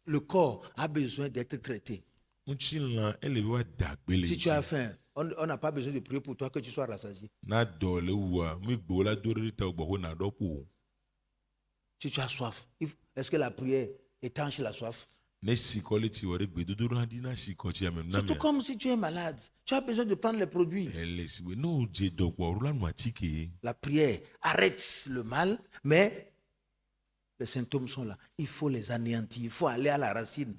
le corps a besoin d'être traité. Si tu as faim, on n'a pas besoin de prier pour toi que tu sois rassasié. Si tu as soif, est-ce que la prière étanche la soif? Surtout comme si tu es malade, tu as besoin de prendre les produits. La prière arrête le mal, mais les symptômes sont là. Il faut les anéantir, il faut aller à la racine.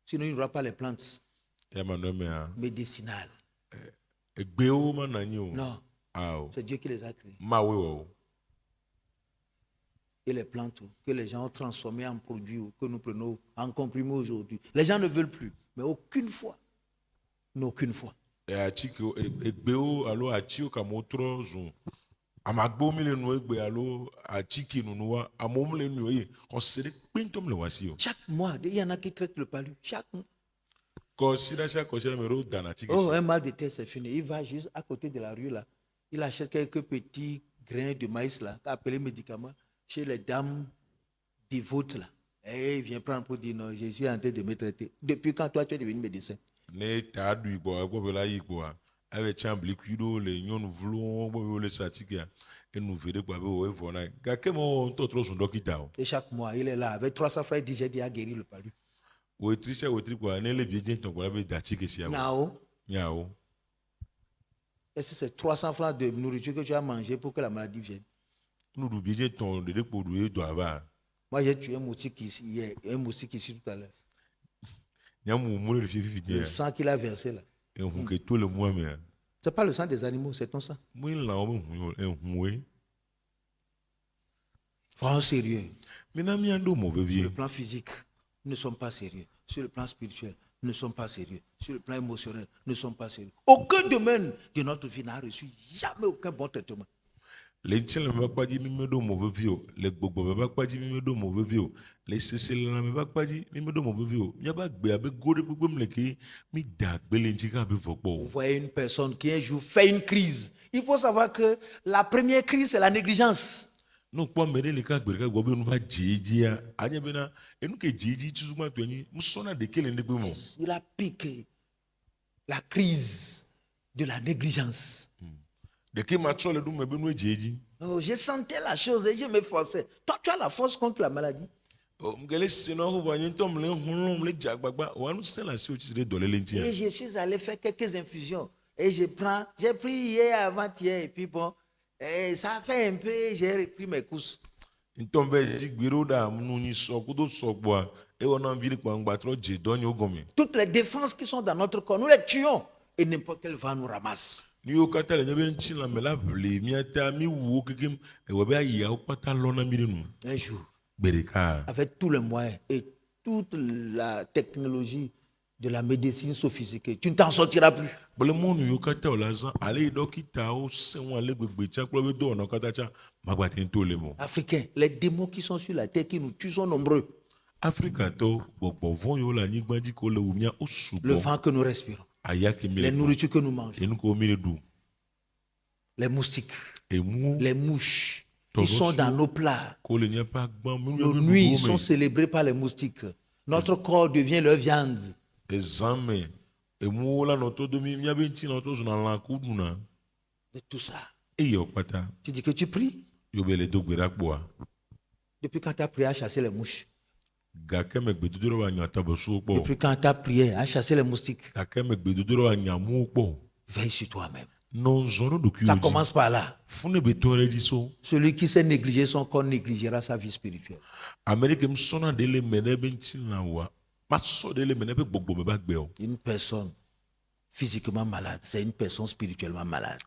Sinon, il n'y aura pas les plantes médicinales. Non, c'est Dieu qui les a créées. Et les plantes que les gens ont transformées en produits que nous prenons en comprimés aujourd'hui. Les gens ne veulent plus, mais aucune fois. Aucune fois. Chaque mois, il y en a qui traitent le palu. Chaque mois. Oh, un mal de tête, c'est fini. Il va juste à côté de la rue là. Il achète quelques petits grains de maïs là, appelés médicaments, chez les dames dévotes là. Et il vient prendre pour dire non, je suis en train de me traiter. Depuis quand toi tu es devenu médecin? Et chaque mois, il est là avec 300 francs, il dit j'ai déjà guéri le palu. Nyao. Est-ce que c'est 300 francs de nourriture que tu as mangé pour que la maladie vienne? Moi, j'ai tué un moustique ici hier, un moustique ici tout à l'heure. Le sang qu'il a versé là. C'est pas le sang des animaux, c'est ton sang. Soyons sérieux. Sur le plan physique, nous ne sommes pas sérieux. Sur le plan spirituel, nous ne sommes pas sérieux. Sur le plan émotionnel, nous ne sommes pas sérieux. Aucun domaine de notre vie n'a reçu jamais aucun bon traitement. Vous voyez une personne qui un jour fait une crise. Il faut savoir que la première crise, c'est la négligence. Il a piqué la crise de la négligence. Oh, je sentais la chose et je me forçais. Toi, tu as la force contre la maladie. Et je suis allé faire quelques infusions. Et j'ai pris hier, avant-hier, et puis bon, et ça fait un peu, j'ai repris mes courses. Toutes les défenses qui sont dans notre corps, nous les tuons. Et n'importe quel vent nous ramasse. Un jour, avec tous les moyens et toute la technologie de la médecine sophistiquée, tu ne t'en sortiras plus. Africains, les démons qui sont sur la terre qui nous tuent sont nombreux. Le vent que nous respirons, les nourritures que nous mangeons, les moustiques, les mouches, ils sont dans nos plats. Nos nuits sont célébrées par les moustiques. Notre corps devient leur viande. De tout ça. Tu dis que tu pries. Depuis quand tu as prié à chasser les mouches? Depuis quand tu as prié à chasser les moustiques? Veille sur toi-même. Ça commence par là. Celui qui sait négliger son corps négligera sa vie spirituelle. Une personne physiquement malade, c'est une personne spirituellement malade.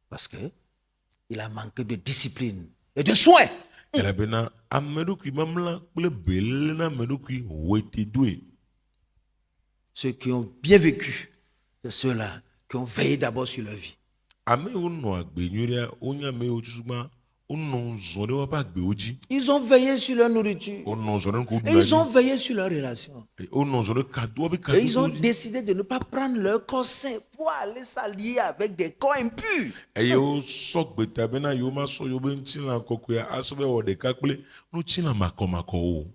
Parce que il a manqué de discipline et de soin. Ceux qui ont bien vécu, c'est ceux-là qui ont veillé d'abord sur leur vie. Ils ont veillé sur leur nourriture. Et ils ont veillé sur leur relation. Et ils ont décidé de ne pas prendre leur corps sain pour aller s'allier avec des corps impurs.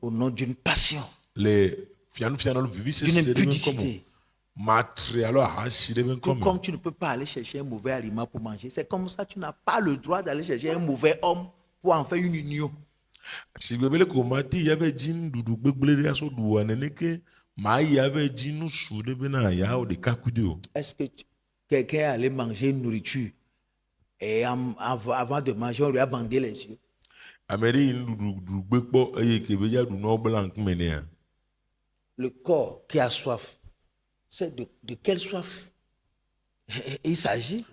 Au nom d'une passion, d'une impudicité. Tout comme tu ne peux pas aller chercher un mauvais aliment pour manger, c'est comme ça tu n'as pas le droit d'aller chercher un mauvais homme pour en faire une union. Est-ce que quelqu'un allait manger une nourriture et avant de manger, on lui a bandé les yeux? Le corps qui a soif, c'est de quelle soif il s'agit?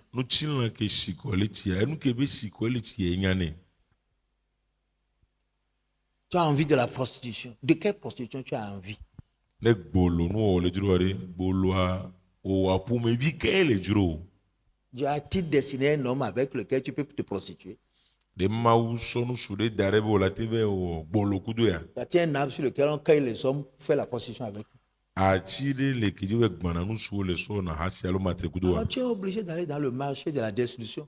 Tu as envie de la prostitution. De quelle prostitution tu as envie? Dieu a-t-il dessiné un homme avec lequel tu peux te prostituer? Il y a un arbre sur lequel on cueille les hommes pour faire la prostitution avec. Alors tu es obligé d'aller dans le marché de la destruction.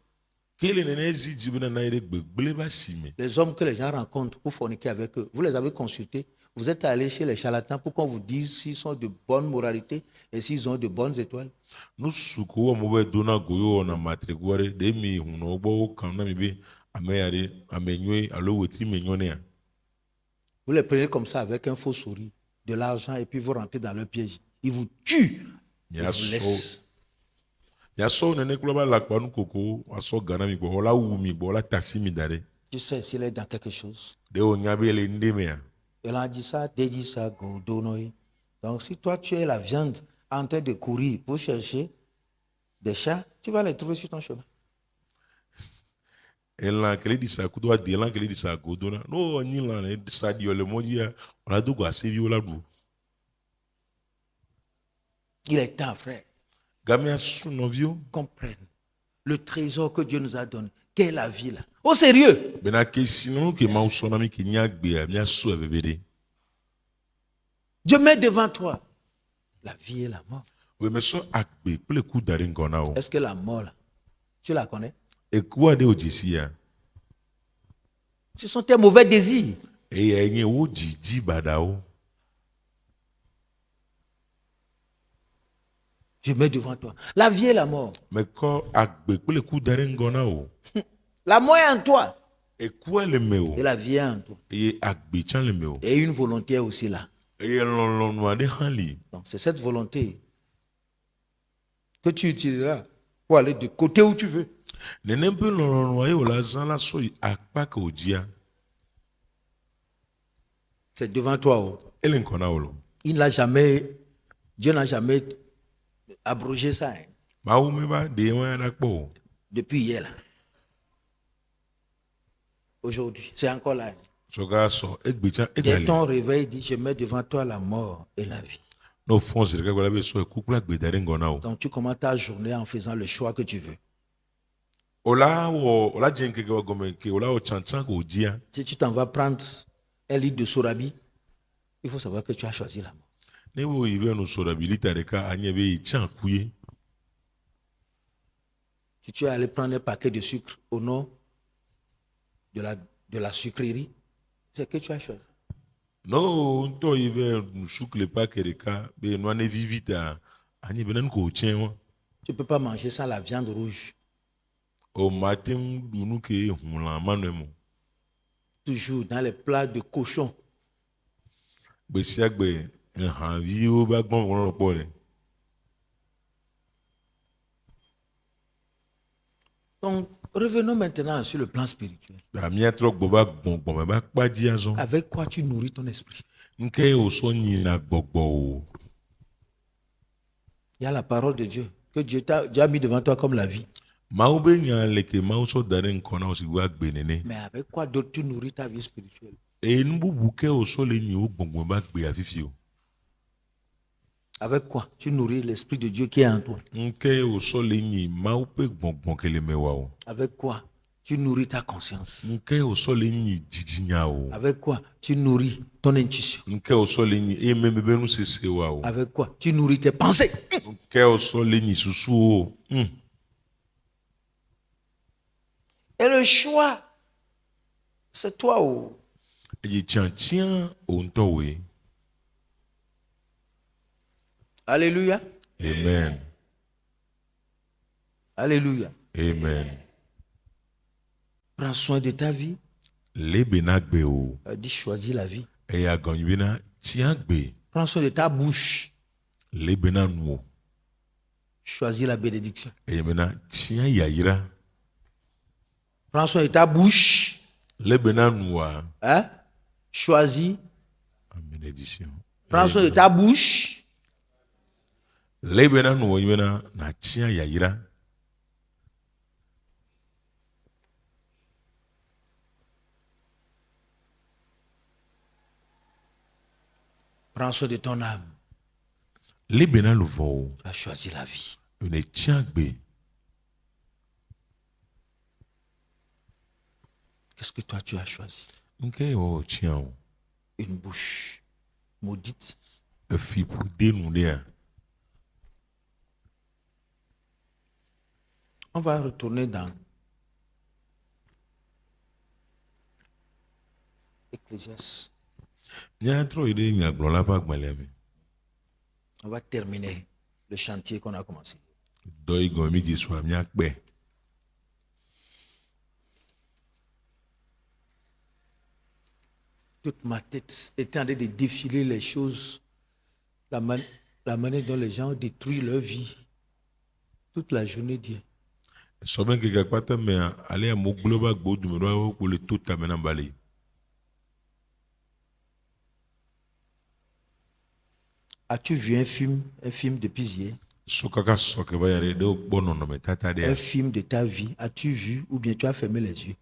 Les hommes que les gens rencontrent pour forniquer avec eux, vous les avez consultés. Vous êtes allé chez les charlatans pour qu'on vous dise s'ils sont de bonne moralité et s'ils ont de bonnes étoiles. Vous les prenez comme ça avec un faux sourire, de l'argent, et puis vous rentrez dans leur piège. Ils vous tuent. Ils vous laissent. Tu sais s'il est dans quelque chose. Elle a dit ça, dit ça, donc si toi tu es la viande en train de courir pour chercher des chats, tu vas les trouver sur ton chemin. Il est temps, frère, comprenne le trésor que Dieu nous a donné. Quelle est la vie là? Au sérieux. Dieu met devant toi la vie et la mort. Est-ce que la mort là, tu la connais? Ce sont tes mauvais désirs. Je mets devant toi la vie et la mort. La mort est en toi. Et la vie est en toi. Et une volonté est aussi là. Donc c'est cette volonté que tu utiliseras pour aller de côté où tu veux. C'est devant toi. Il n'a jamais, Dieu n'a jamais abrogé ça. Depuis hier. Aujourd'hui, c'est encore là. Dès ton réveil, dit, je mets devant toi la mort et la vie. Donc tu commences ta journée en faisant le choix que tu veux. Si tu t'en vas prendre un litre de sorabi, il faut savoir que tu as choisi la mort. Si tu es allé prendre un paquet de sucre au nom de la sucrerie, c'est que tu as choisi. Non, tu ne peux pas manger sans la viande rouge. Toujours dans les plats de cochon. Donc, revenons maintenant sur le plan spirituel. Avec quoi tu nourris ton esprit? Il y a la parole de Dieu que Dieu a mis devant toi comme la vie. Mais avec quoi d'autre tu nourris ta vie spirituelle? Avec quoi tu nourris l'esprit de Dieu qui est en toi? Avec quoi Tu nourris ta conscience. Avec Avec quoi? Tu nourris ton intuition. Avec quoi? Tu nourris tes pensées. Et le choix, c'est toi. Oh. Alléluia. Amen. Alléluia. Amen. Prends soin de ta vie. Dis choisis la vie. Prends soin de ta bouche. Choisis la bénédiction. Prends soin de ta bouche. Hein? Choisis. Prends soin de ta bouche. Prends soin de ton âme. Tu as choisi la vie. Qu'est-ce que toi tu as choisi? Une bouche maudite. On va retourner dans Ecclésiaste. On va terminer le chantier qu'on a commencé. Toute ma tête était en train de défiler les choses, la manière dont les gens détruisent leur vie toute la journée d'hier. As-tu vu un film depuis hier? Un film de ta vie, as-tu vu ou bien tu as fermé les yeux?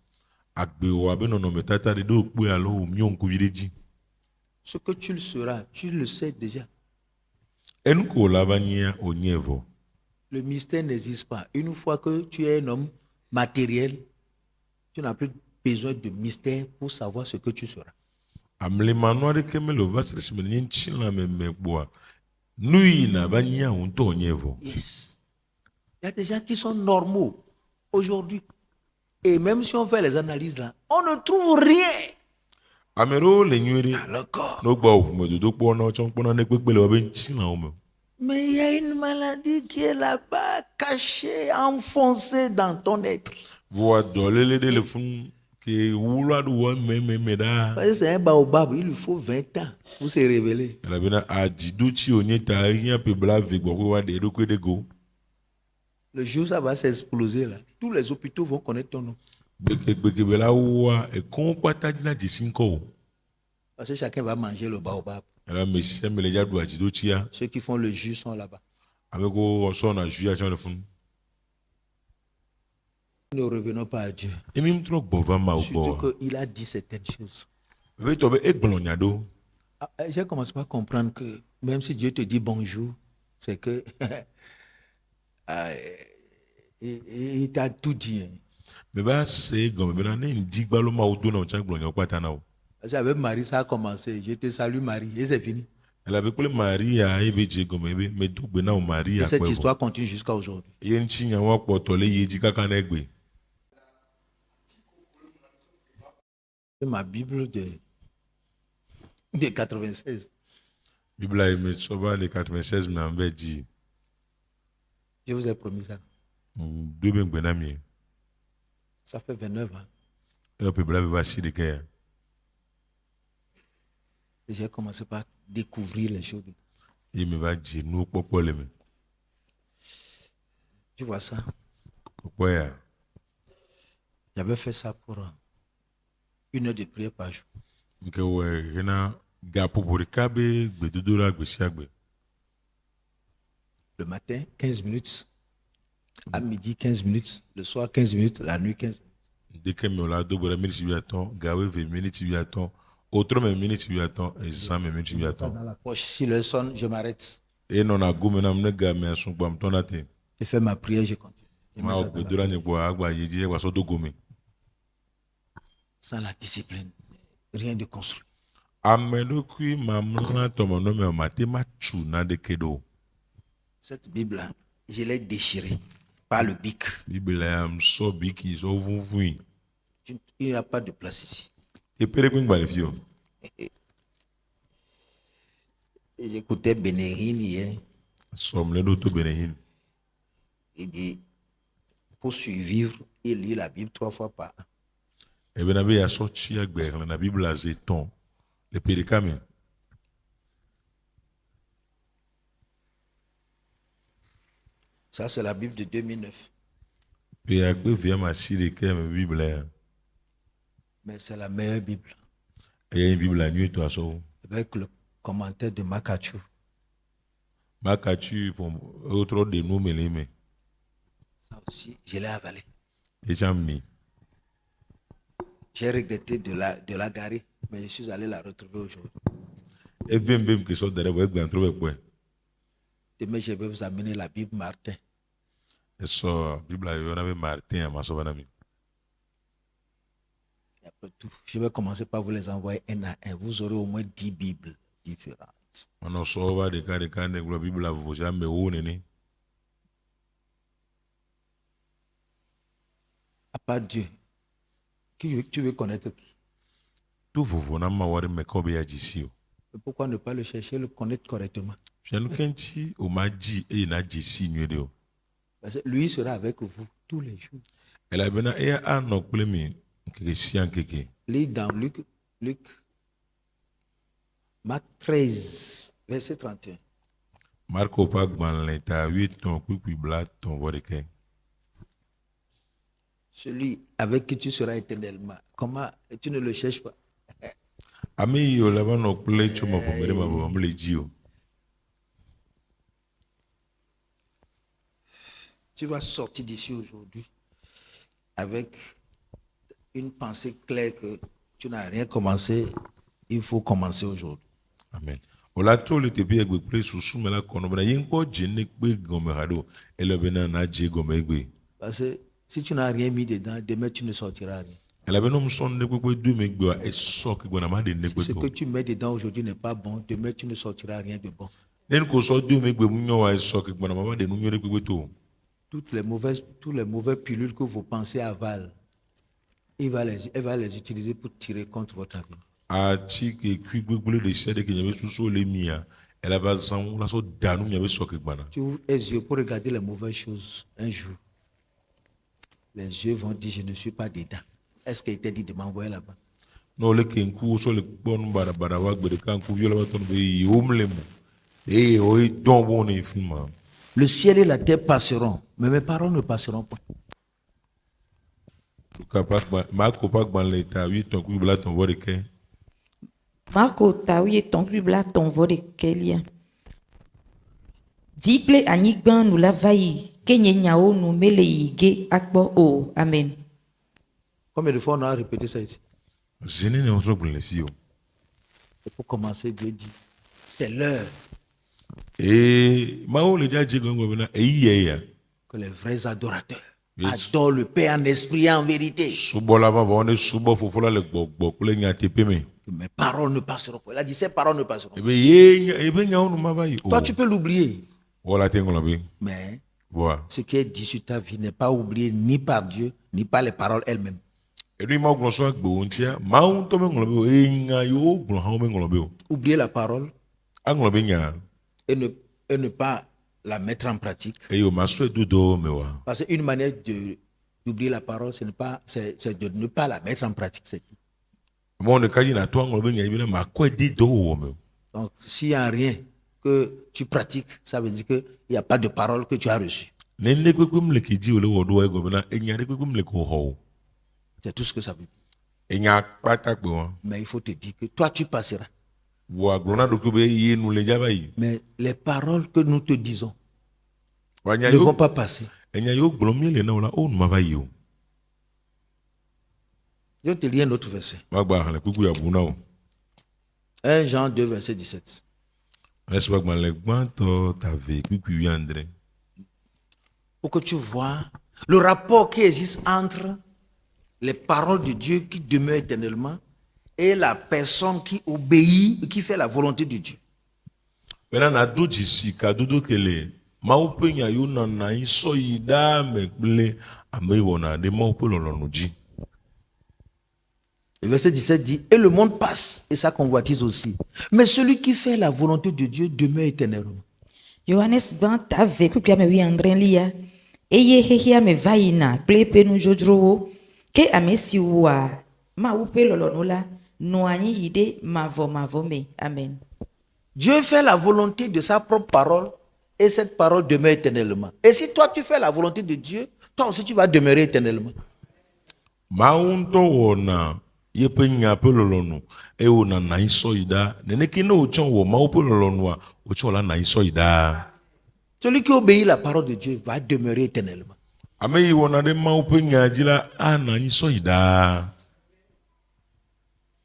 Ce que tu le seras, tu le sais déjà. Le mystère n'existe pas. Une fois que tu es un homme matériel, tu n'as plus besoin de mystère pour savoir ce que tu seras. Yes. Il y a des gens qui sont normaux aujourd'hui. Et même si on fait les analyses là, on ne trouve rien. Le corps. Mais il y a une maladie qui est là-bas, cachée, enfoncée dans ton être. C'est un baobab, il lui faut 20 ans pour se révéler. Le jour où ça va s'exploser, là, tous les hôpitaux vont connaître ton nom. Parce que chacun va manger le baobab. Ceux qui font le jus sont là-bas. Ne revenons pas à Dieu. Surtout qu'il a dit certaines choses. J'ai commencé à comprendre que même si Dieu te dit bonjour, c'est que il t'a tout dit. Parce qu'avec Marie, ça a commencé. Je te salue Marie et c'est fini. Et cette histoire continue jusqu'à aujourd'hui. C'est ma Bible de 96. Je vous ai promis ça. Ça fait 29 ans. Et j'ai commencé par découvrir les choses. Tu vois ça? J'avais fait ça pour 1 heure de prière par jour. Le matin, 15 minutes. À midi, 15 minutes. Le soir, 15 minutes. La nuit, 15 minutes. Dans la poche, si le sonne, je m'arrête. Je fais ma prière, je continue. Sans la discipline, rien de construit. Cette Bible-là, je l'ai déchirée par le bic. Il n'y a pas de place ici. J'écoutais Bénéhine hier. Il dit, pour survivre, il lit la Bible 3 fois par an. Ça, c'est la Bible de 2009. Mais c'est la meilleure Bible. Avec le commentaire de Makachu. Ça aussi, je l'ai avalé. J'ai regretté de la garer, mais je suis allé la retrouver aujourd'hui. Demain, je vais vous amener la Bible Martin. Après tout, je vais commencer par vous les envoyer un à un. Vous aurez au moins 10 Bibles différentes. À part Dieu, tu veux connaître qui? Pourquoi ne pas le chercher, le connaître correctement? Parce que lui sera avec vous tous les jours. Lis dans Luc, Marc 13, verset 31. Celui avec qui tu seras éternellement. Comment tu ne le cherches pas? Tu vas sortir d'ici aujourd'hui avec une pensée claire que tu n'as rien commencé, il faut commencer aujourd'hui. Amen. Parce que si tu n'as rien mis dedans, demain tu ne sortiras rien. Si ce que tu mets dedans aujourd'hui n'est pas bon, demain tu ne sortiras rien de bon. Toutes les mauvaises pilules que vos pensées avalent, elle va les utiliser pour tirer contre votre avenir. Tu ouvres les yeux pour regarder les mauvaises choses un jour. Les yeux vont dire, je ne suis pas dedans. Est-ce qu'il t'a dit de m'envoyer là-bas? Le ciel et la terre passeront, mais mes paroles ne passeront pas. Marco tawi ton bibla ton vode kelia. Diple anigban nous la vaille, kenye nyao nous mele yige akbo o. Amen. Combien de fois on a répété ça ici? Et pour commencer, Dieu dit, c'est l'heure que les vrais adorateurs adorent le Père en esprit et en vérité. Mes paroles ne passeront pas. Il a dit, ces paroles ne passeront pas. Toi, tu peux l'oublier. Mais ce qui est dit sur ta vie n'est pas oublié ni par Dieu, ni par les paroles elles-mêmes. Oublier la parole et ne pas la mettre en pratique. Parce qu'une manière d'oublier la parole, c'est de ne pas la mettre en pratique. C'est tout. Donc, s'il n'y a rien que tu pratiques, ça veut dire qu'il n'y a pas de parole que tu as reçue. C'est tout ce que ça veut dire. Mais il faut te dire que toi, tu passeras. Mais les paroles que nous te disons ne vont pas passer. Je vais te lire un autre verset. 1 Jean 2, verset 17. Pour que tu vois le rapport qui existe entre les paroles de Dieu qui demeurent éternellement et la personne qui obéit, qui fait la volonté de Dieu. Maintenant, na do jisika dodo kele mau pe nya yo na iso ida mekble ame wona de mau pe lolonu ji. Le verset 17 dit, et le monde passe, et sa convoitise aussi. Mais celui qui fait la volonté de Dieu demeure éternellement. Yohanes ban ta ve kupia me wi angren lia. Eye hehia me vaina kple pe nu jodrowo ke ame si wa ma wo pe lolonu la no anyi hide mavo me. Amen. Dieu fait la volonté de sa propre parole et cette parole demeure éternellement. Et si toi tu fais la volonté de Dieu, toi aussi tu vas demeurer éternellement. Maunto wona ye pe nya pe lolonu e wona na iso ida nene kino ochon wo mau pe lolonu a ochon la na iso ida. Celui qui obéit la parole de Dieu va demeurer éternellement. Ame yi wona de mau pe nya ji la a na iso ida.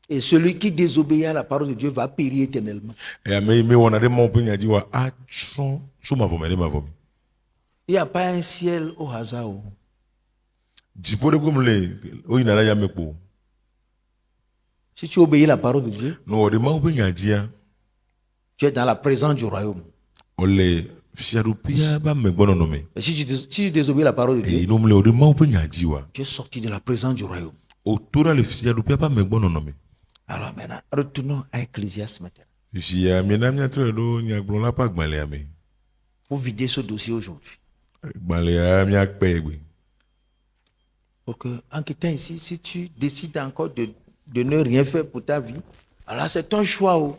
Et celui qui désobéit à la parole de Dieu va périr éternellement. E ame me wona de mau pe nya ji wa a chon suma vo me de ma vo. Il n'y a pas un ciel au hasard. Jipo de kumle o ina la ya mepo. Si tu obéis à la parole de Dieu, No de mau pe nya ji a tu es dans la présence du royaume. ole fiarupia ba me gbono no me. Et si tu désobéis à la parole de E Dieu, no mle o de mau pe nya ji wa. tu es sorti de la présence du royaume. O tora le fiarupia ba me gbono no me. Alors maintenant, retournons à Ecclésiaste maintenant. Fia mi na mi tra do nya gbon la pa gbale ame. Pour vider ce dossier aujourd'hui. Gbale a mi akpe egbe. Pour que, en quittant ici, si tu décides encore de ne rien faire pour ta vie, alors c'est ton choix.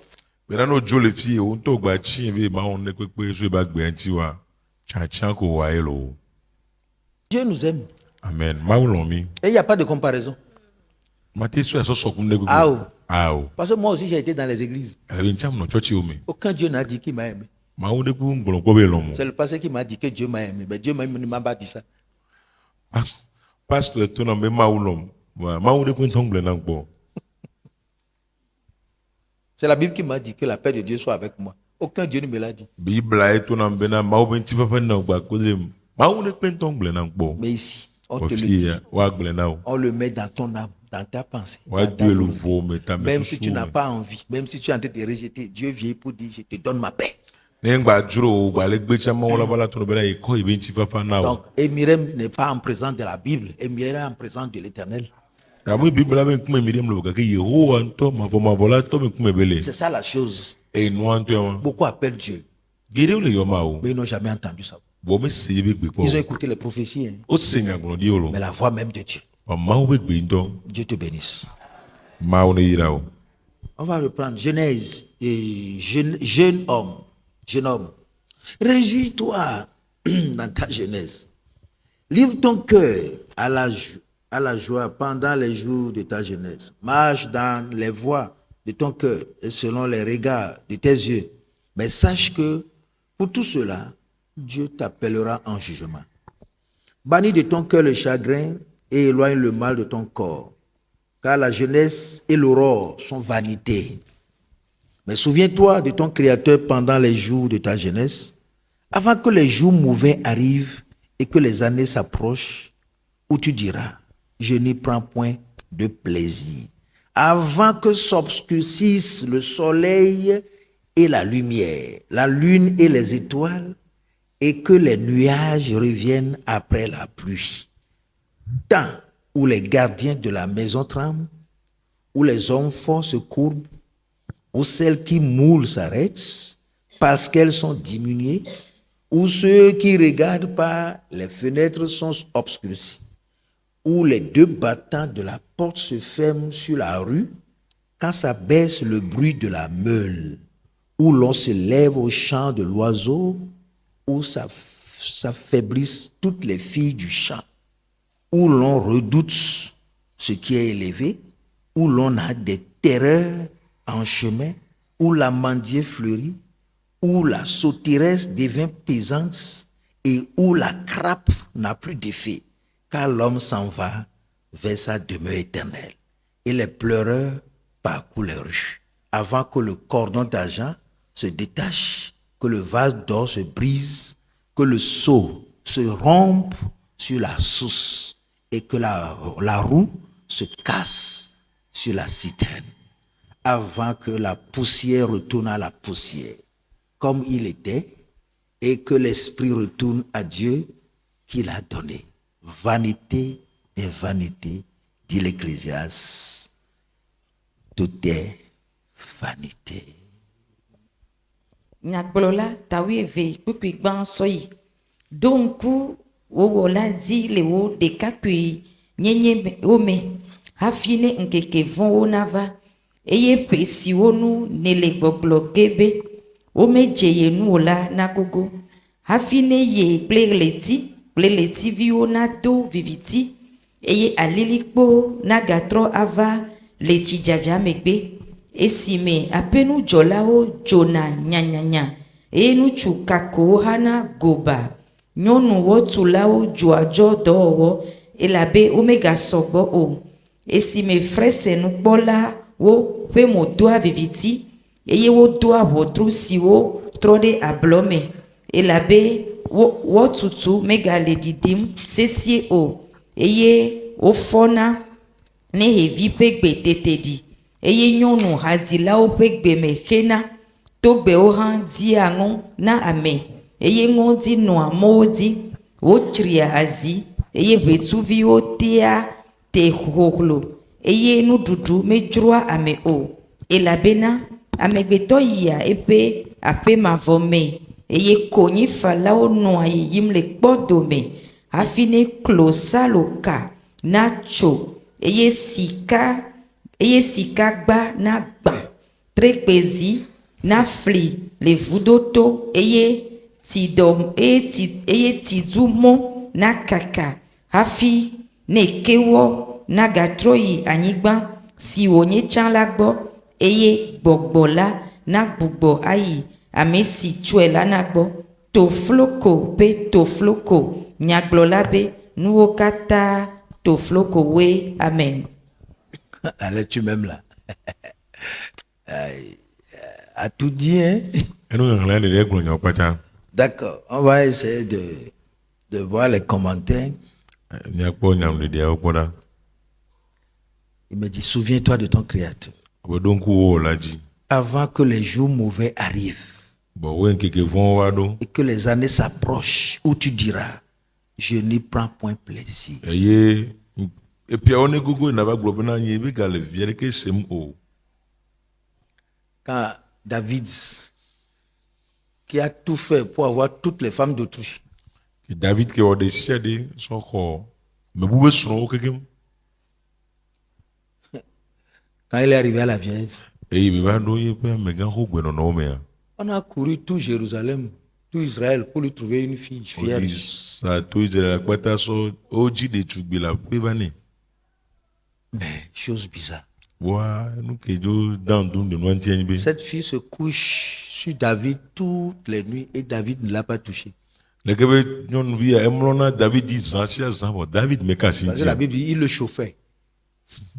Bena no jo le fie o nto gba chi be ma on ne pepe so ba gbe anti wa. Cha ko wa elo. Dieu nous aime. Amen. Ma ulon mi. Et il n'y a pas de comparaison. Mate so so kum ne gbe. Ah, oh. Ao. Parce que moi aussi, j'ai été dans les églises. Ala bin cham no church o me. Aucun Dieu n'a dit qu'il m'a aimé. Ma on de ku ngbon ko be lo mo. C'est le passé qui m'a dit que Dieu m'a aimé. Mais Dieu ne m'a pas dit ça. Pastor to na be ma ulon. Wa ma on de ku ntongle na gbo. C'est la Bible qui m'a dit que la paix de Dieu soit avec moi. Aucun Dieu ne me l'a dit. Bible ai to na be na ma o ben ti fa fa na gba ko le. Ma on de ku ntongle na gbo. Mais ici, on O te le dit. fie wa gble na o. On le met dans ton âme, dans ta pensée. Wa dans ta Dieu le volonté. vo me ta me. Même si tu n'as pas envie, même si tu es en train de te rejeter, Dieu vient pour dire, je te donne ma paix. Nengba juro gba le gbe chama wala bala to be la e ko e ben ti fa fa na o. Donc, Emirem n'est pas en présence de la Bible. Emirem est en présence de l'Éternel. Amu Bible la ben kuma miriam lo ka ke Yehowa nto ma vola to me kuma bele. C'est ça la chose. E no anto e Beaucoup appellent Dieu, gere o le yo ma o. mais ils n'ont jamais entendu ça. Bo me se be gbe po. Ils ont écouté les prophéties, hein, O singa gbo di olo. mais la voix même de Dieu. O ma o be gbe ndo. Dieu te bénisse. Ma o ne yira o. On va reprendre Genèse. Et jeune homme, réjouis-toi dans ta jeunesse. Livre ton cœur à la joie pendant les jours de ta jeunesse. Marche dans les voies de ton cœur et selon les regards de tes yeux. Mais sache que pour tout cela, Dieu t'appellera en jugement. Bannis de ton cœur le chagrin et éloigne le mal de ton corps. Car la jeunesse et l'aurore sont vanité. Mais souviens-toi de ton Créateur pendant les jours de ta jeunesse, avant que les jours mauvais arrivent et que les années s'approchent, où tu diras, je n'y prends point de plaisir. Avant que s'obscurcissent le soleil et la lumière, la lune et les étoiles, et que les nuages reviennent après la pluie. Temps où les gardiens de la maison tremblent, où les hommes forts se courbent, où celles qui moulent s'arrêtent parce qu'elles sont diminuées, où ceux qui regardent par les fenêtres sont obscurcis, où les deux battants de la porte se ferment sur la rue, quand ça baisse le bruit de la meule, où l'on se lève au chant de l'oiseau, où s'affaiblissent toutes les filles du champ, où l'on redoute ce qui est élevé, où l'on a des terreurs en chemin, où l'amandier fleurit, où la sauteresse devient pesante et où la crape n'a plus d'effet, car l'homme s'en va vers sa demeure éternelle. Et les pleureurs parcourent les rues, avant que le cordon d'argent se détache, que le vase d'or se brise, que le seau se rompe sur la source et que la roue se casse sur la citerne avant que la poussière retourne à la poussière, comme il était, et que l'esprit retourne à Dieu qui l'a donné. Vanité des vanités, dit l'Ecclésiaste. Tout est vanité. Nyagblɔla tawi eve kpukpui gbã sɔyi ɖo ŋku wowɔla dzi le wo ɖekakpui nyenye wo me hafi ne ŋkeke vɔ̃wo nava eye ƒe siwo nu ne le gbɔgblɔ ge be womedze ye nu o la nagogo hafi ne ye kple ɣletiviwo nado viviti eye alilikpo nagatrɔ ava le tsidzadza megbe. Esime apenudzɔlawo dzona nyanyanya eye nutsu kakowo hana goba nyɔnu wɔtulawo dzɔa dzɔ dɔwɔwɔ elabe womegasɔgbɔ o. Esime fresenukpɔlawo ƒe mo doa viviti eye wodoa ʋɔtru siwo trɔ ɖe ablɔ me elabe wɔtutu megale ɖiɖim sesie o eye wofɔna ne hevi ƒe gbe teteɖi. Eye nyɔnu hadzilawo ƒe gbe me xena togbewo hã dia ŋɔ na ame eye ŋɔdzi nɔa mɔwo dzi wotsria azi eye ʋetsuviwo tea te hohlo eye nuɖuɖu medzroa ame o elabena amegbetɔ yia eƒe aƒe mavɔ me eye konyifalawo nɔa yiyim le kpɔdome hafi ne klosaloka natso eye sikagba na gbã trekpezi na fli le vudoto eye tidumɔ na kaka hafi ne kewɔ na gatrɔ yi anyigba si wònye tsã la gbɔ eye gbɔgbɔ la na gbugbɔ ayi ame si tsɔe la na gbɔ. Tofloko pe tofloko nyagblɔla be nuwo katã toflokowoe. Amen. Allez, tu m'aimes là. À tout dit, hein? D'accord, on va essayer de voir les commentaires. Il me dit, souviens-toi de ton Créateur. Avant que les jours mauvais arrivent et que les années s'approchent, où tu diras, je n'y prends point plaisir. Quand David, qui a tout fait pour avoir toutes les femmes d'autrui, David qui a décidé son corps, quand il est arrivé à la vierge, on a couru tout Jérusalem, tout Israël pour lui trouver une fille vierge. Mais chose bizarre. Cette fille se couche sur David toutes les nuits et David ne l'a pas touché. Parce que la Bible dit il le chauffait.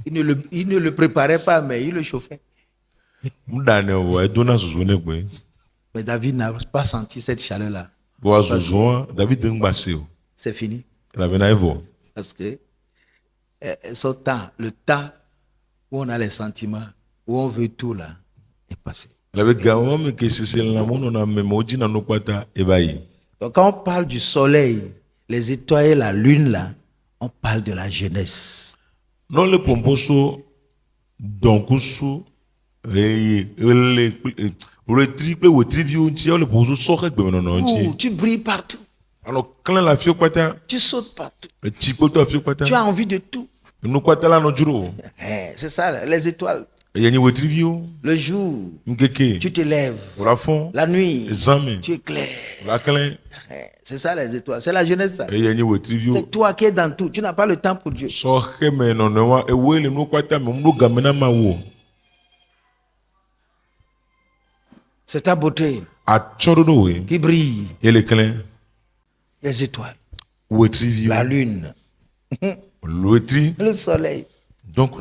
Il ne le préparait pas, mais il le chauffait. Mais David n'a pas senti cette chaleur-là. C'est fini. Parce que son temps, le temps où on a les sentiments, où on veut tout là, est passé. Donc quand on parle du soleil, les étoiles et la lune là, on parle de la jeunesse. Non le pomposo donkusu le triple ou trivium le pomposo sort tu brilles partout. Alors quand la fille tu sautes partout. Tu as envie de tout. C'est ça, les étoiles. Le jour, tu te lèves. La nuit, tu éclaires. C'est ça les étoiles. C'est la jeunesse. Ça. C'est toi qui es dans tout. Tu n'as pas le temps pour Dieu. C'est ta beauté qui brille. Les étoiles. La lune. Le soleil. Donc,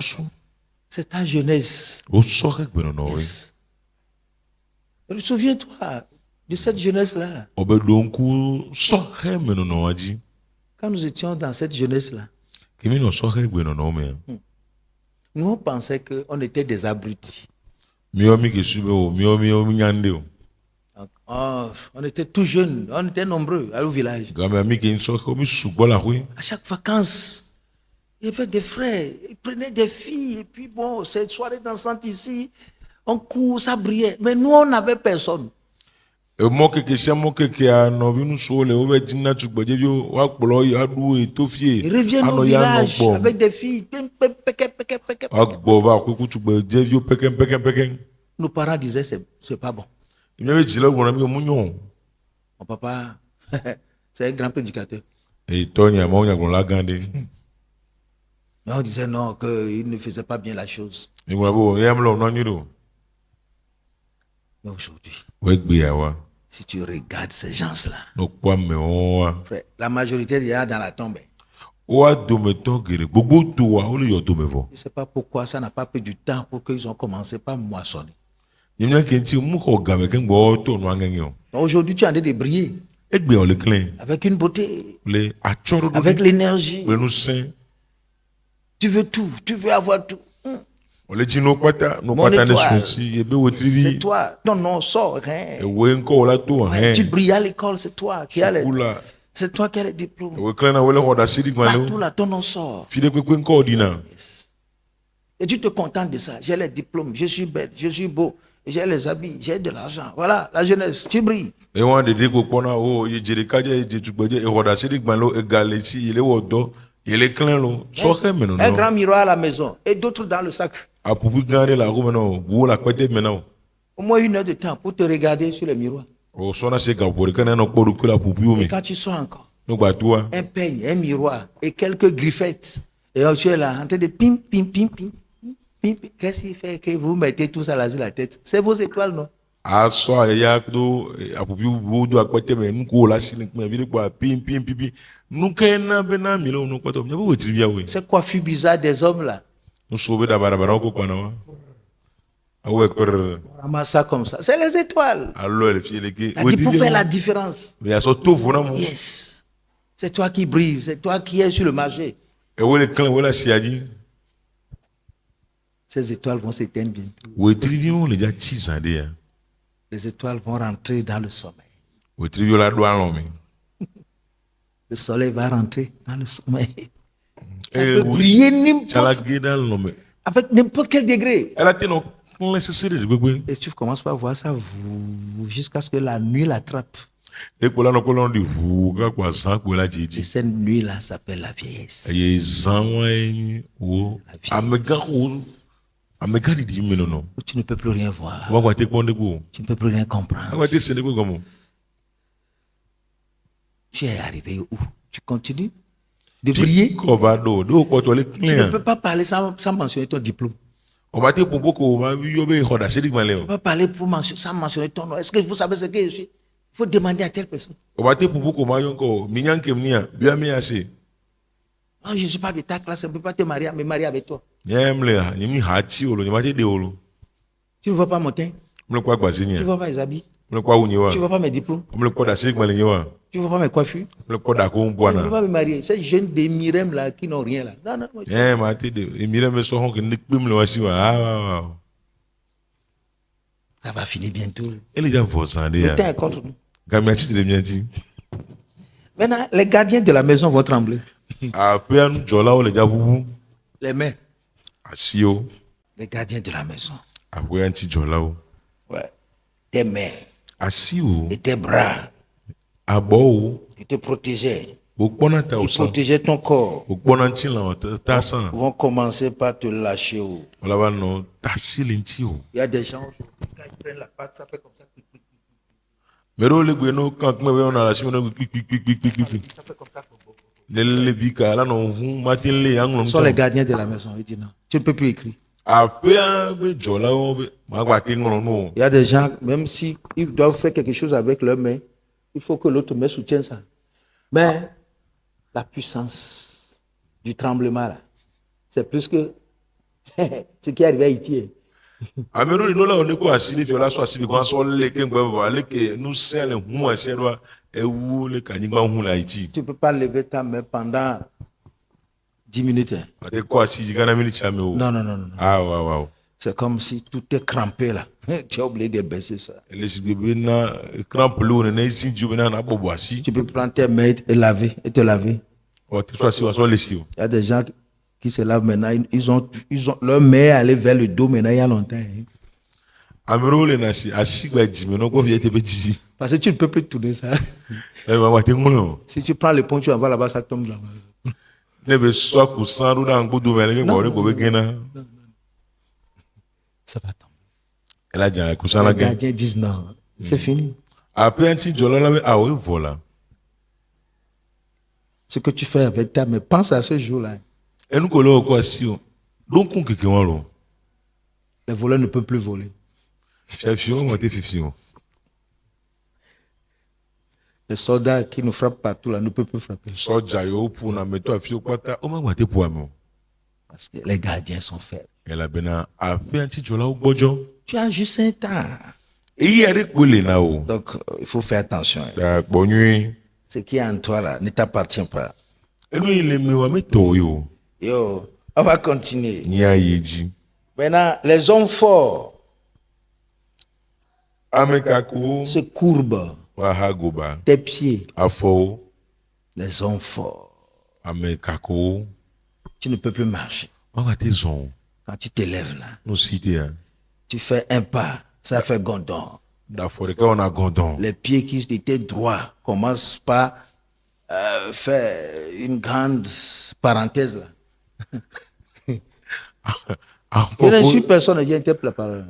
c'est ta jeunesse. Yes. Souviens-toi de cette jeunesse-là. Quand nous étions dans cette jeunesse-là, Nous, on pensait qu'on était des abrutis. Miomi ke sube o, miomi nyande o. Donc, on était tout jeunes, on était nombreux au village. Gambe ami ke nso ko mi subola hui. À chaque vacances, il y avait des frères, ils prenaient des filles, et puis bon, cette soirée dansante ici, on court, ça brillait. Mais nous, on n'avait personne. E mo ke sia mo ke a no bi nu so le o be jinna tugbeje bi o wa polo ya du e to fie. Ils reviennent au village avec des filles. Agbo va ko ku tugbeje bi o peken. Nos parents disaient c'est pas bon. Il avait dit là on a mis mon papa, c'est un grand prédicateur. Et Tonya mo nya gon la gande. Mais on disait non, qu'il ne faisait pas bien la chose. Mais bon, yam lo no nyiro. Mais aujourd'hui, We gbe ya wa. si tu regardes ces gens-là, No kwa me o wa. frère, la majorité est dans la tombe. O a do me to gere gbogbo to wa o le yo do me vo. Je ne sais pas pourquoi ça n'a pas pris du temps pour qu'ils ont commencé par moissonner. Yimna ke nti mu ko ga me ke gbo to no angengi o. Aujourd'hui, tu es en train de briller Egbe o le clean. avec une beauté, Le achoro do. avec l'énergie. Le nu sen. Tu veux tout, tu veux avoir tout. O le ti no pata Mon ne étoile. sunsi ebe wo C'est trivi. toi. Non, non, sors. Hein. E we nko la to Ouais, tu hen. brilles à l'école, c'est toi qui as les, Kula. c'est toi qui as les diplômes. We clean na we le ho da siri Partout gwan. là, ton nom sort. Fide kwe nko dina. Et tu te contentes de ça. J'ai les diplômes, je suis bête, je suis beau, j'ai les habits, j'ai de l'argent. Voilà, la jeunesse, tu brilles. E wan de ko pona o ye jere kaje e je tugbeje e ho da siri gwan lo e gale si ile wo do. Ile clean lo. So ke me no. Un grand miroir à la maison et d'autres dans le sac. A pupu gande la ko me no. Bu la kwete me no. Au moins 1 heure de temps pour te regarder sur le miroir. O sona se ga pore kana no podu kula pupu yo Et mi. quand tu sors encore, No gba toi. un peigne, un miroir et quelques griffettes. Et tu es là en train de pim, pim, pim, pim, pim, pim. Qu'est-ce qui fait que vous mettez tout ça là sur la tête? C'est vos étoiles, non? A so ya do a pupu bu do akwete me nko la sini me bi ko pim. Nu ke na be na mi lo no kwato. Me bo trivia we. C'est coiffure bizarre des hommes là. Nu so be da bara ko kwana wa. A we per Ramasse ça comme ça. C'est les étoiles. allo le fi le ke. Ça dit pour faire la différence. Me ya so to fo na mo. Yes. C'est toi qui brise, c'est toi qui es sur le marché. E we le clan we la siaji. Ces étoiles vont s'éteindre bientôt. We trivia on le ja 6 ans de ya. Les étoiles vont rentrer dans le sommeil. We trivia la do alon mi. Le soleil va rentrer dans le sommeil. Ça Eh, peut oui. briller Chala n'importe, gedal no me. avec n'importe quel degré. Elle a été non nécessaire de bébé. Et tu commences par voir ça jusqu'à ce que la nuit l'attrape. Et pour là no kolon di vu ga kwa san ko la Et jiji. cette nuit-là s'appelle la vieillesse. Ye zan wa ni wo. Amega di me no. Où tu ne peux plus rien voir. Wa kwa te konde ko. Tu ne peux plus rien comprendre. Wa te sene ko comme. Tu es arrivé où? Tu continues de briller. Ko ba do ko to le Tu ne clean. peux pas parler sans mentionner ton diplôme. O ba te pompo ko ba yo be ho da sedi gban le. Tu ne peux pas parler sans mentionner ton nom. Est-ce que vous savez ce que je suis? Il faut demander à telle personne. O ba te pompo ko ma yon ko mi nyan kem nia bia mi ase. Ah, je ne suis pas de ta classe, je ne peux pas te marier, me marier avec toi. Yem le ni mi ha ti olo ni ma te de olo. Tu ne vois pas mon teint, Me kwa gba tu senia. ne vois pas mes habits, Me kwa unyi wa. tu ne vois pas mes diplômes, Me kwa da sedi gban le wa. tu ne vois pas mes coiffures. Me kwa da ko Tu ne mbwana. peux pas me marier. Ces jeunes des Mirem là qui n'ont rien là. Non, non, moi, Ma te de emire me so hon ke nik pim le wa si wa. Ah. ça va finir bientôt. Ele ja vosan de Le temps ya. est contre nous. Gamia ti de mianti. Maintenant, les gardiens de la maison vont trembler. A pe anu jola o le ja bubu. Les mains, Asio. les gardiens de la maison. A pe anti jola o. Ouais. Tes mains Asio. et tes bras Abo o. qui te protégeaient, O pona ta o qui san. protégeaient ton corps, O pona nti la o ta san. vont commencer par te lâcher. Oh. O la ba no ta silinti o. Il y a des gens, quand ils prennent la patte, ça fait comme ça. Mero le gbe no kan me we on ala si me no pik. Ça fait comme ça. Le bika la no hu matin le anglo. Ce sont les gardiens de la maison. Ils disent non, tu ne peux plus écrire. A pe an be jola o be. Ma gba te ngolo no. Il y a des gens, même si ils doivent faire quelque chose avec leurs mains, il faut que l'autre main soutienne ça. Mais la puissance du tremblement, là, c'est plus que ce qui est arrivé à Haïti. Amero no la on ko asili fi ola so asili ko so le ke ngba ba le ke nu se le hu ase do e wu le ka ni gba hu la iti. Tu ne peux pas lever ta main pendant 10 minutes. Hein. ate ko asiji gana minute chame o Non, non, non, non. ah wow C'est comme si tout est crampé là. Tu as oublié de baisser ça. les bébé na crampe lo ne isi ju na na bobo asi Tu peux prendre tes mains et laver et te laver. o te so asi o so lesi o Il y a des gens qui se lavent maintenant. Ils ont leur main est allée vers le dos maintenant il y a longtemps. Hein. amero le na si asi gba jimi no ko fi ete betisi Parce que tu ne peux plus tourner ça. mama te ngolo Si tu prends le pont, tu vas voir là-bas, ça tombe là-bas. ne be so ku san ru na ngudu me ne ko re ko be gena Ça va tomber. ela ja ku san la Les gen gardiens disent non, c'est fini. après anti jolo la ah oui voilà Ce que tu fais avec ta main, pense à ce jour-là. enu ko lo ko asi o donc kun keke won lo Les voleurs ne peuvent plus voler. chef yo mo te 50 o Les soldats qui nous frappent partout là ne peuvent plus frapper. soja yo pu na meto afi o pata o ma gba te pu ami o Parce que les gardiens sont faibles. ela bena après anti jolo o gbojo Tu as juste un temps. eyi ere pele na o Donc, il faut faire attention. da gbonyu Ce qui est en toi là ne t'appartient pas. enu ile mi wa meto yo Yo, on va continuer. ni ayeji Maintenant, les hommes forts amekako se courbent wa hagoba tes pieds. afo Les hommes forts. amekako Tu ne peux plus marcher. wa ba te zon Quand tu t'élèves là, no site a tu fais un pas, ça fait gondon. da fore ka ona gondon Les pieds qui étaient droits commencent par faire une grande parenthèse là. Je ne suis afoko personne, j'ai été préparé.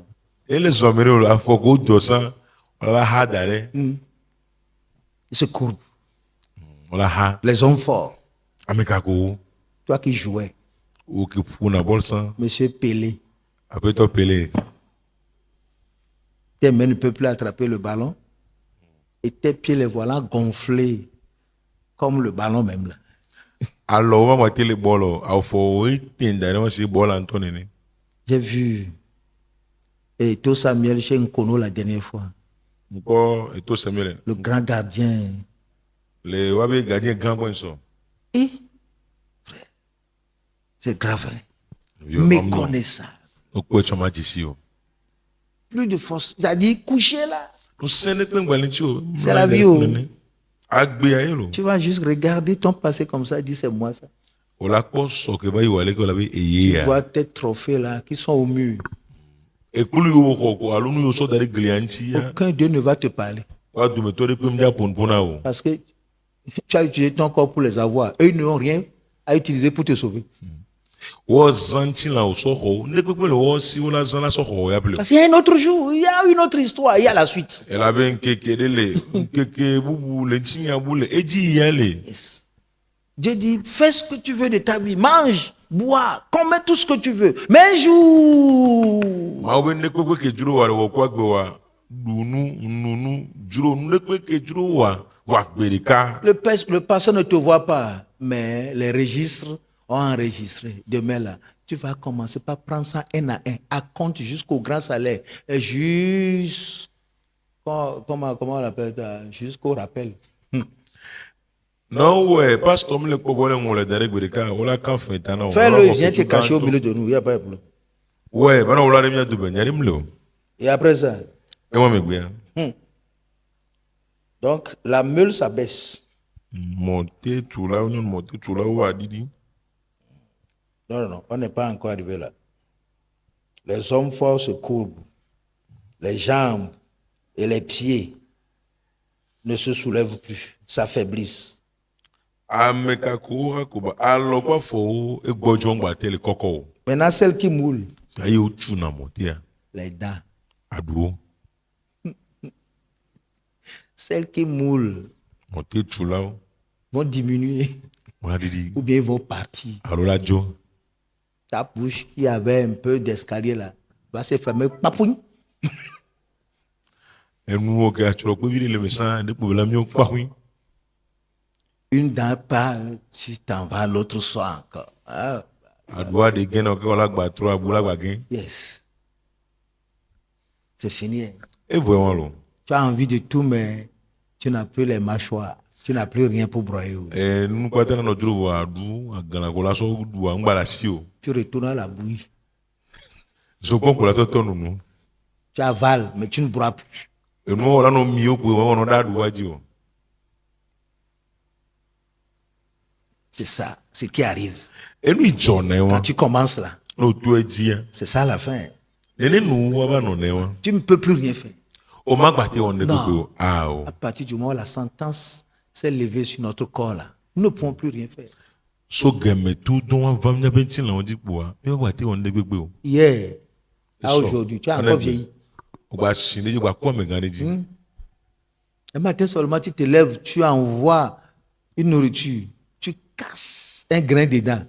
ele zomere o afoko dosan wala ha dare Ils se courbent. wala ha Les hommes forts. amekako Toi qui jouais, o ki pu na bolsan Monsieur Pelé, après to pele tes mains ne peuvent plus attraper le ballon et tes pieds les voilà gonflés comme le ballon même là. alors wa ma tele bolo afo o tinda ne si bolo antoni ni J'ai vu Eto Samuel chez Nkono la dernière fois. ko eto semele Le grand gardien. le wa be gardien grand bon so Et, frère, c'est grave. Hein? yo Méconnaissable. o ko choma jisi o Plus de force. C'est-à-dire coucher là. no sene pe ngbali ti o C'est la vie, oh. agbe ayelo Tu vas juste regarder ton passé comme ça et dire c'est moi ça. o la ko so ke ba yiwale ko la be Tu eye vois tes trophées là qui sont au mur. ekulu yo ko alunu yo so dari glianti ya Aucun Dieu ne va te parler. wa du me to de pe mja ponpona o Parce que tu as utilisé ton corps pour les avoir. Eux, ils n'ont rien à utiliser pour te sauver. wo zanti la o so ho ne pe pe le wo si wo la zan la so ho ya ple Parce qu'il y a un autre jour, il y a une autre histoire, il y a la suite. e la be nkeke de le nkeke bubu le tinya bule eji ya le Yes. Dieu dit, fais ce que tu veux de ta vie, mange, bois, commets tout ce que tu veux. Mais un jour, ma o be ne pe pe ke juro wa wo kwa gbe wa dunu nunu juro ne pe ke juro wa gberika le passé ne te voit pas, mais les registres ont enregistré. Demain là, tu vas commencer par prendre ça un à un, à compte jusqu'au grand salaire, et comment on appelle ça, jusqu'au rappel. non ouais parce que me le ko bole ngole dare gberika wala kan fe tana Fais-le, viens te cacher au milieu de nous, il n'y a pas de problème. ouais bana wala de mia du ben yari mle o Et après ça, e mo me gbe donc la meule s'abaisse. monter tout là on monter tout là wa didi Non, non, non, on n'est pas encore arrivé là. Les hommes forts se courbent. Les jambes et les pieds ne se soulèvent plus, s'affaiblissent. amekako ha ko ba alo kwa fo e gbojo ngba tele koko o Maintenant, celles qui moulent, ayi o tu na monter les dents. aduo Celles qui moulent monter tout là vont diminuer wa didi ou bien ils vont partir. alo la jo Ta bouche qui avait un peu d'escalier là va se fermer. Papougne. enu o ke achoro pe vile le mesan de po la mi o pa hui Une dent part, tu t'en vas, l'autre sort encore. Ah, aduo de gen o ke wala gba tro abula gba gen yes. C'est fini. Hein. e vo won lo Tu as envie de tout, mais tu n'as plus les mâchoires. Tu n'as plus rien pour broyer. e nu kwata na no duro wa adu magana ko la so du an gbala si o Tu retournes à la bouillie. so kon ko la to tonu nu Tu avales, mais tu ne bois plus. e no la no mi o ko won no da du waji o C'est ça, ce qui arrive. e nu ijo na Quand won tu commences là, no tu eji c'est ça la fin. ene nu wa ba no na won Tu ne peux plus rien faire. o ma gba te won ne Non. ko a o À partir du moment où la sentence s'est levée sur notre corps là, nous ne pouvons plus rien faire. so game tu don wa vam nya bentin la won di po a me gba te won de gbegbe o Hier, à ça. aujourd'hui, tu as On a encore vu. vieilli. o gba sin de gba ko me gan de ji Un matin seulement, tu te lèves, tu envoies une nourriture, tu casses un grain dedans.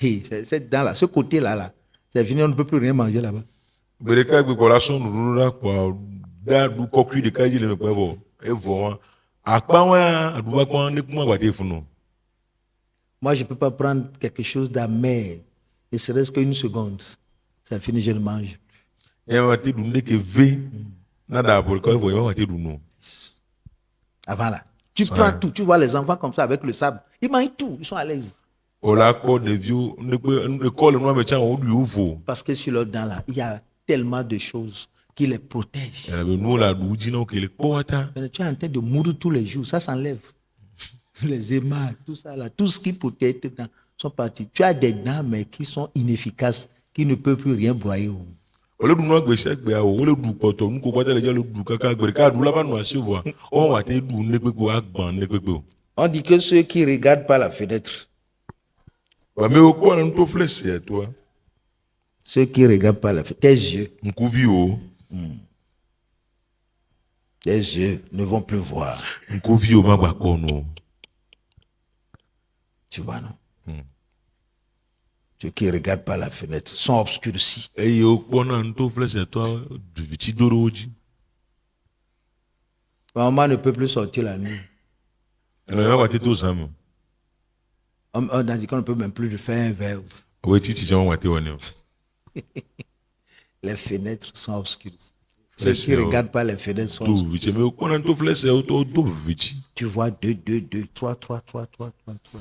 Hey, cette dent-là, ce côté-là, c'est fini, on ne peut plus rien manger là-bas. bere ka gbe ko la so nu ra po da du ko kri de ka ji le me po bo e vo wa apa wa adu ba ko ne kuma gba te fun no Moi, je ne peux pas prendre quelque chose d'amer, ne serait-ce qu'une seconde. C'est fini, je ne mange. e wa te du ne ke ve na da bo ko vo wa te du no Avant là. Tu prends tout, tu vois les enfants comme ça avec le sable. Ils mangent tout, ils sont à l'aise. o la ko de viu ne ko le no me chan o du vo Parce que sur leurs dents là, il y a tellement de choses qui les protègent. e be no la du ji no ke le po ata Mais tu es en train de mourir tous les jours, ça s'enlève. Les émails, tout ça là, tout ce qui protège tes dents sont partis. Tu as des dents mais qui sont inefficaces, qui ne peuvent plus rien broyer. o le du no gbe se gbe a o le du poto nu ko pa te le je le du kaka gbe ka du la ba no asi vo o wa te du ne gbegbe agban ne gbegbe o On dit que ceux qui regardent par la fenêtre, wa me o ko na to flex e to ceux qui regardent par la fenêtre, tes yeux ne vont plus voir. nkuvi o ma gba ko no Tu vois, non? Ceux qui regardent par la fenêtre sont obscurcis. e yo ko na to flex e to du viti doro oji Maman ne peut plus sortir la nuit. e no wa te to sam On dit qu'on ne peut même plus faire un verre. o ti ti jama wa te woni Les fenêtres sont obscurcies. C'est Ceux qui sûr. regardent par les fenêtres sont to obscurcis. viti me ko na to flex e to do viti Tu vois 2, 2, 2, 3, 3, 3, 3, 3, 3.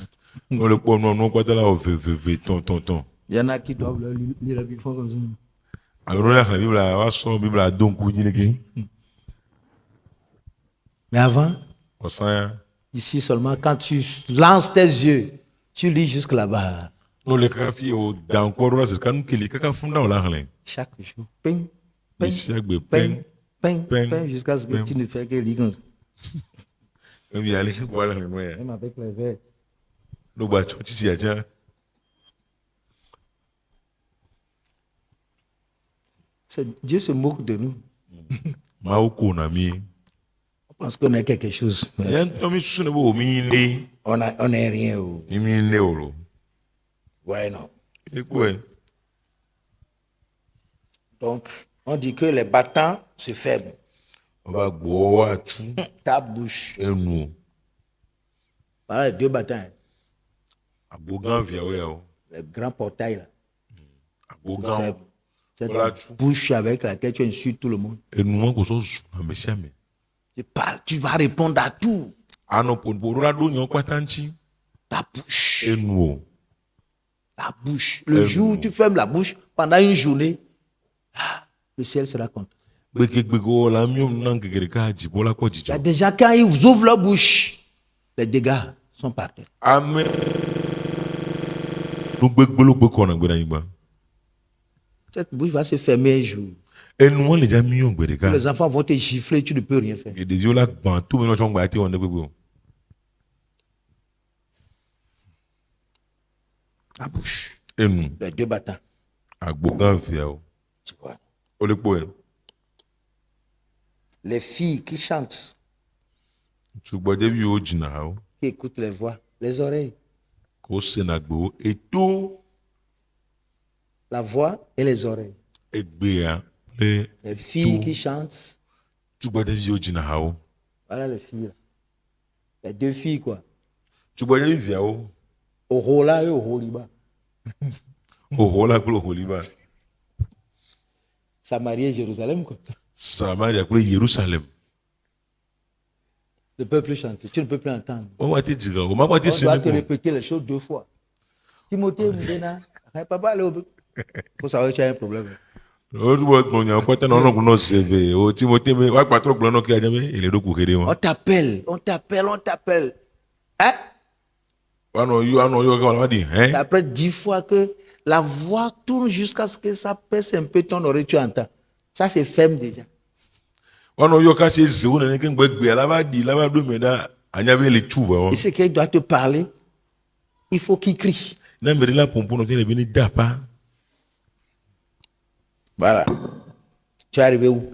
o le po no ko ta la o ve ton Il y en a qui doivent leur lire la Bible comme ça. alors la bible wa so bible a don ku ni le ke Mais avant, o san ici seulement, quand tu lances tes yeux, tu lis jusque là-bas. no le ka fi o dan ko ro se kan ke le ka funda o la hlen Chaque jour. Ping, ping, Ici, agbe, ping, ping, ping, ping, ping, jusqu'à ce que ping. tu ne fais que lire comme ça. e bi ale ko la hlen no ya Même avec les vers. no gba cho ti ti aja Dieu se moque de nous. ma o ko na mi On pense qu'on est quelque chose. yan to mi susu ne bo mi le On est rien. Oh. mi le o lo Ouais, non. e ko e Donc, on dit que les battants se ferment. o ba gbo wa tu Ta bouche. enu Voilà les deux battants. Hein. abogan via o ya o Les grands portails là. abogan Ferment. Cette Voilà tout. bouche avec laquelle tu insultes tout le monde. enu mo ko so su na me sia me Tu parles, tu vas répondre à tout. ano po ra do yan patanchi Ta bouche. enu o Ta bouche. Le jour où tu fermes la bouche pendant une journée, le ciel sera content. gbegegbe ko la mi o na gegere ka ji bola ko Il y jijo a des gens, quand ils ouvrent leur bouche, les dégâts sont par terre. amen no gbegbe lo gbe ko na gbe na yin gba Cette bouche va se fermer un jour. enu wọn le ja mi o gbere ka Les enfants vont te gifler, tu ne peux rien faire. èdè yóò la gbọ̀n tó mi náà tó ń gba àti wọn ní gbogbo La bouche. ẹnu Les deux battants. àgbo gan fìyà o Tu vois. ó lè pọ̀ ẹ̀ Les filles qui chantent, ṣùgbọ́n débi yóò jìnnà o qui écoutent les voix, les oreilles, kò sènà gbò ètò la voix et les oreilles. ẹgbẹ́ ya lé Les filles qui chantent, ṣùgbọ́n débi yóò jìnnà o voilà les filles. Là. Les deux filles, quoi. ṣùgbọ́n débi fìyà o Ohola et Oholiba. òhò lágbó òhò líbà Samarie et Jérusalem, quoi. sàmárì àpérè Jerusalem Ne peut plus chanter. Tu ne peux plus entendre. wọ́n wá ti jìgà o má wá ti On doit te sinmi kù répéter les choses deux fois. Timothée Mdena, papa, allez au faut savoir que tu as un problème. On t'appelle. Hein? Après 10 fois que la voix tourne jusqu'à ce que ça pèse un peu ton oreille, tu entends. Ça, c'est ferme déjà. Et c'est qu'il doit te parler, il faut qu'il crie. Voilà. Tu es arrivé où?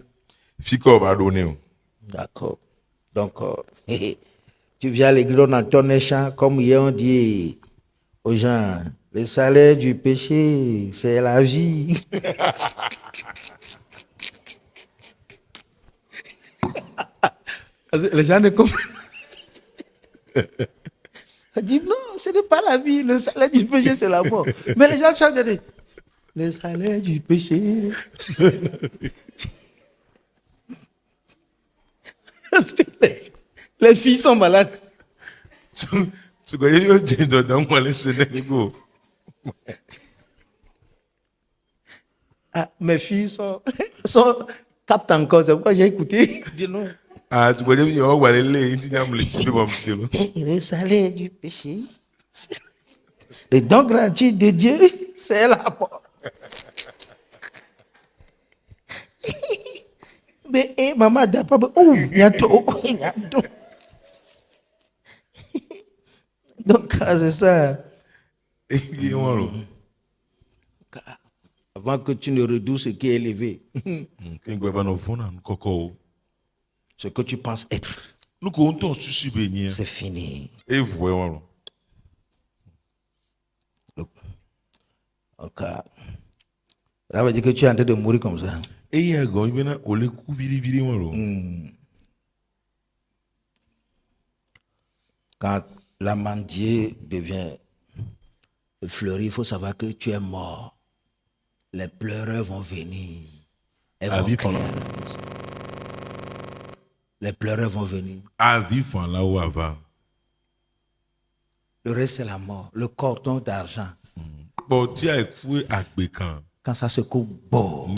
D'accord. Donc, tu viens à l'église, on entend un chant, comme hier on dit aux gens, le salaire du péché, c'est la vie. Les gens ne comprennent. On dit non, ce n'est pas la vie, le salaire du péché, c'est la mort. Mais les gens chantent, disent, le salaire du péché, c'est la vie. Parce que les filles sont malades. Ah, mes filles sont captent encore, c'est pourquoi j'ai écouté. Je dis non. Le salaire du péché, le don gratuit de Dieu, c'est la mort. Mais maman n'a pas. Oh, il y a tout. Donc, c'est ça. Avant que tu ne redoutes ce qui est élevé, ce que tu penses être, c'est fini. Donc, ça veut dire que tu es en train de mourir comme ça. Quand l'amandier devient fleuri, il faut savoir que tu es mort. Les pleureurs vont venir. Les pleureurs vont venir. Le reste, c'est la mort. Le cordon d'argent. Quand ça se coupe, bon. On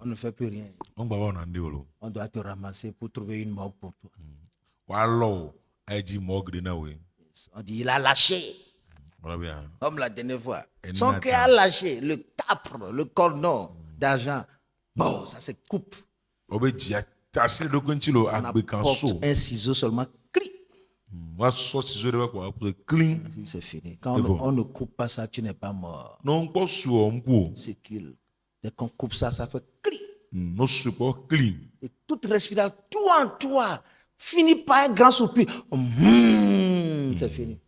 ne fait plus rien. On doit te ramasser pour trouver une mort pour toi. On dit, il a lâché. Comme la dernière fois. Son cœur a lâché le capre, le cordon d'argent. Bon, ça se coupe. On apporte un ciseau seulement. C'est fini. Quand on ne coupe pas ça, tu n'es pas mort. C'est qu'il. Dès qu'on coupe ça, ça fait cri. Et toute respiration, tout en toi, finit par un grand soupir. C'est fini.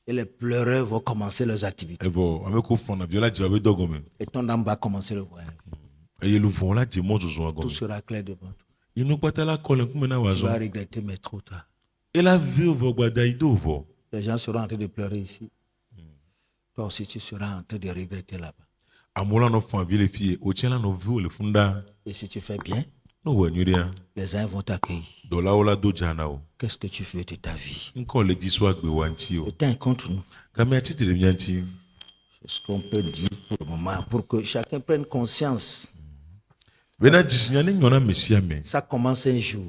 Et les pleureurs vont commencer leurs activités. Et ton âme va commencer le voyage. Tout sera clair devant toi. Tu vas regretter, mais trop tard. Les gens seront en train de pleurer ici. Toi aussi, tu seras en train de regretter là-bas. Et si tu fais bien, les uns vont t'accueillir. Qu'est-ce que tu fais de ta vie? Le temps est contre nous. C'est ce qu'on peut dire pour le moment, pour que chacun prenne conscience. Ça commence un jour.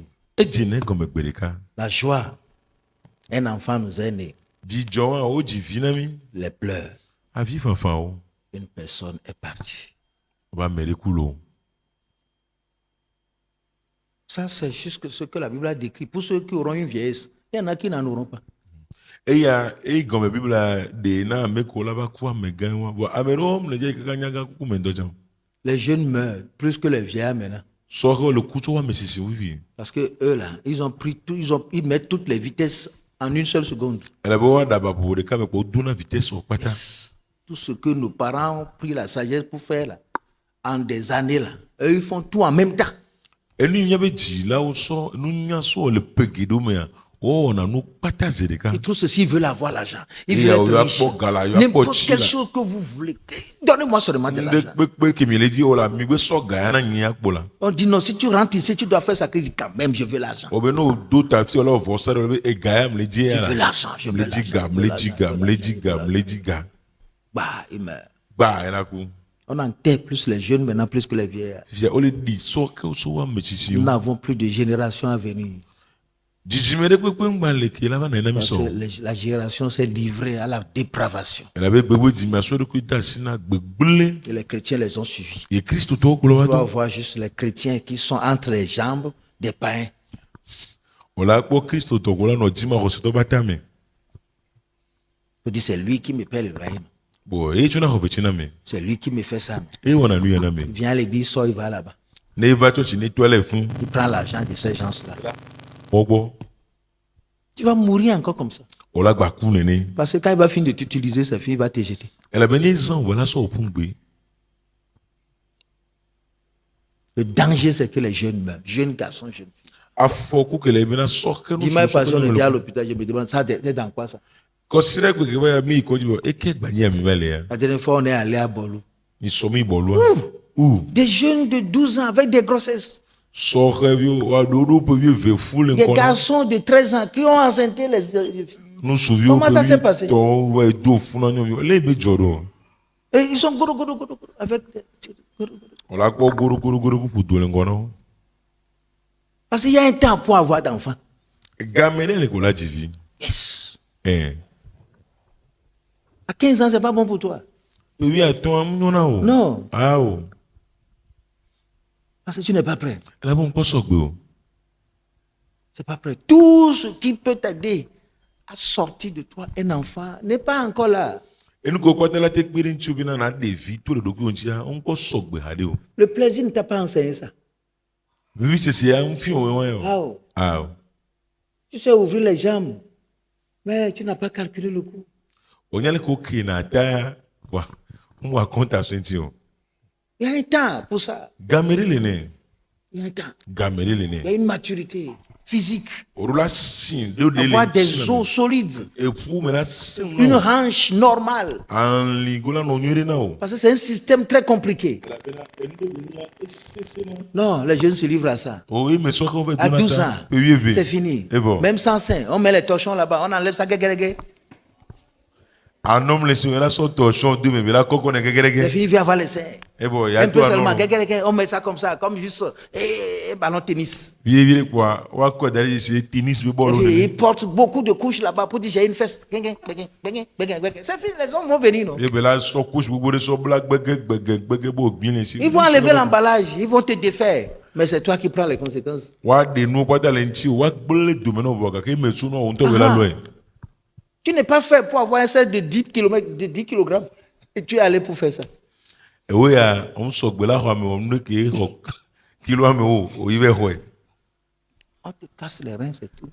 La joie. Un enfant nous est né. Les pleurs. Une personne est partie. Ça, c'est juste ce que la Bible a décrit. Pour ceux qui auront une vieillesse, il y en a qui n'en auront pas. Les jeunes meurent plus que les vieillards maintenant. Parce que eux là, ils ont pris tout, ils mettent toutes les vitesses en une seule seconde. Yes. Tout ce que nos parents ont pris la sagesse pour faire là, en des années là, eux ils font tout en même temps. Oh, on a nous partagé des cas. Il trouve ceci, il veut avoir l'argent. Il Il veut y a- être il y a riche. pas gala, il y a N'importe pas quelle chila. chose que vous voulez. Donnez-moi seulement de l'argent. On dit non, si tu rentres ici, tu dois faire ça. Quand même, je veux l'argent. Je veux l'argent. Je veux l'argent. Bah, il meurt. On enterre plus les jeunes maintenant, plus que les vieillards. Nous n'avons plus de génération à venir. Parce que la génération s'est livrée à la dépravation. Et les chrétiens les ont suivis. Tu vas voir juste les chrétiens qui sont entre les jambes des païens. Je dis, c'est lui qui me paie le loyer. C'est lui qui me fait ça. Il vient à l'église, sort, il va là-bas. Il prend l'argent de ces gens-là. Tu vas mourir encore comme ça. Parce que quand il va finir de t'utiliser, sa fille va te jeter. Le danger, c'est que les jeunes meurent. Jeunes garçons, jeunes filles. Dimanche passé, on était à l'hôpital, je me demande, ça, c'est dans quoi ça? La dernière fois, on est allé à Bolo. Des jeunes de 12 ans avec des grossesses. Des garçons de 13 ans qui ont enceinté les filles. Comment ça s'est passé? Et ils sont gros avec parce qu'il y a un temps pour avoir d'enfants. Yes. À 15 ans, c'est pas bon pour toi. Non. Parce que tu n'es pas prêt. C'est pas prêt. Tout ce qui peut t'aider à sortir de toi un enfant n'est pas encore là. Le plaisir ne t'a pas enseigné ça. Tu sais ouvrir les jambes, mais tu n'as pas calculé le coût. Il y a un temps pour ça. Il y a un temps. Il y a une maturité physique. Avoir des os solides. Une hanche normale. Parce que c'est un système très compliqué. Non, les jeunes se livrent à ça. À 12 ans, c'est fini. Même sans sein, on met les torchons là-bas, on enlève ça. Un homme les souverains sont torchons de mais là coco n'est les filles viennent avoir les seins. Un peu seulement, on met ça comme juste ballon tennis. Il porte beaucoup de couches là-bas pour dire j'ai une fesse. C'est fini, les hommes vont venir, non? Ils vont enlever l'emballage, ils vont te défaire. Mais c'est toi qui prends les conséquences. Tu n'es pas fait pour avoir un set de 10 km, de 10 kg. Et tu es allé pour faire ça. On te casse les reins, c'est tout.